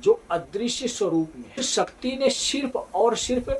जो अदृश्य स्वरूप में है। शक्ति ने सिर्फ और सिर्फ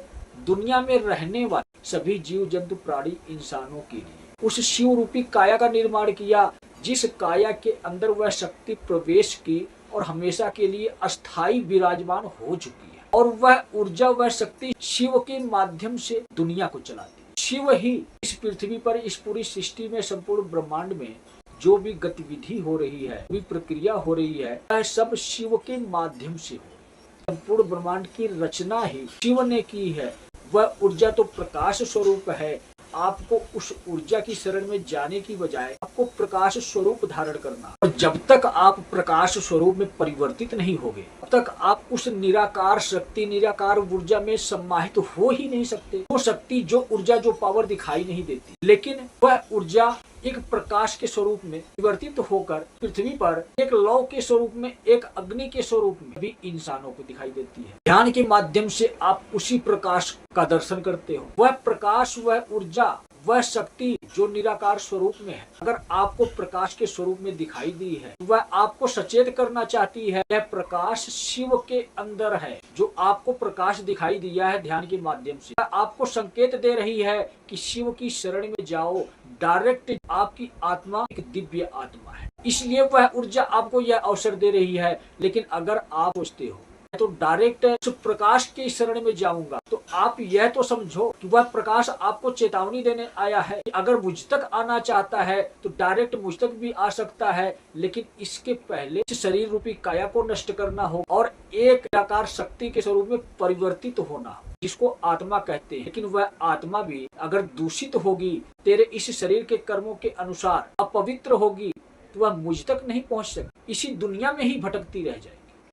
दुनिया में रहने वाले सभी जीव जंतु प्राणी इंसानों के लिए उस शिव रूपी काया का निर्माण किया, जिस काया के अंदर वह शक्ति प्रवेश की और हमेशा के लिए अस्थायी विराजमान हो चुकी है। और वह ऊर्जा, वह शक्ति शिव के माध्यम से दुनिया को चलाती है। शिव ही इस पृथ्वी पर, इस पूरी सृष्टि में, संपूर्ण ब्रह्मांड में जो भी गतिविधि हो रही है, भी प्रक्रिया हो रही है, वह सब शिव के माध्यम से हो। संपूर्ण ब्रह्मांड की रचना ही शिव ने की है। वह ऊर्जा तो प्रकाश स्वरूप है। आपको उस ऊर्जा की शरण में जाने की बजाय आपको प्रकाश स्वरूप धारण करना, और जब तक आप प्रकाश स्वरूप में परिवर्तित नहीं होगे तब तक आप उस निराकार शक्ति, निराकार ऊर्जा में सम्माहित हो ही नहीं सकते। वो शक्ति, जो ऊर्जा, जो पावर दिखाई नहीं देती, लेकिन वह ऊर्जा एक प्रकाश के स्वरूप में परिवर्तित होकर पृथ्वी पर एक लौ के स्वरूप में, एक अग्नि के स्वरूप में भी इंसानों को दिखाई देती है। ध्यान के माध्यम से आप उसी प्रकाश का दर्शन करते हो। वह प्रकाश, वह ऊर्जा, वह शक्ति जो निराकार स्वरूप में है, अगर आपको प्रकाश के स्वरूप में दिखाई दी है, वह आपको सचेत करना चाहती है। यह प्रकाश शिव के अंदर है। जो आपको प्रकाश दिखाई दिया है ध्यान के माध्यम से, वह आपको संकेत दे रही है कि शिव की शरण में जाओ। डायरेक्ट आपकी आत्मा एक दिव्य आत्मा है, इसलिए वह ऊर्जा आपको यह अवसर दे रही है। लेकिन अगर आप सोचते हो तो डायरेक्ट उस प्रकाश के शरण में जाऊंगा, तो आप यह तो समझो कि वह प्रकाश आपको चेतावनी देने आया है कि अगर मुझ तक आना चाहता है तो डायरेक्ट मुझ तक भी आ सकता है, लेकिन इसके पहले इस शरीर रूपी काया को नष्ट करना हो और एक निराकार शक्ति के स्वरूप में परिवर्तित होना हो, जिसको आत्मा कहते हैं। लेकिन वह आत्मा भी अगर दूषित होगी, तेरे इस शरीर के कर्मों के अनुसार अपवित्र होगी, तो वह मुझ तक नहीं पहुंच सकती, इसी दुनिया में ही भटकती रह जाए।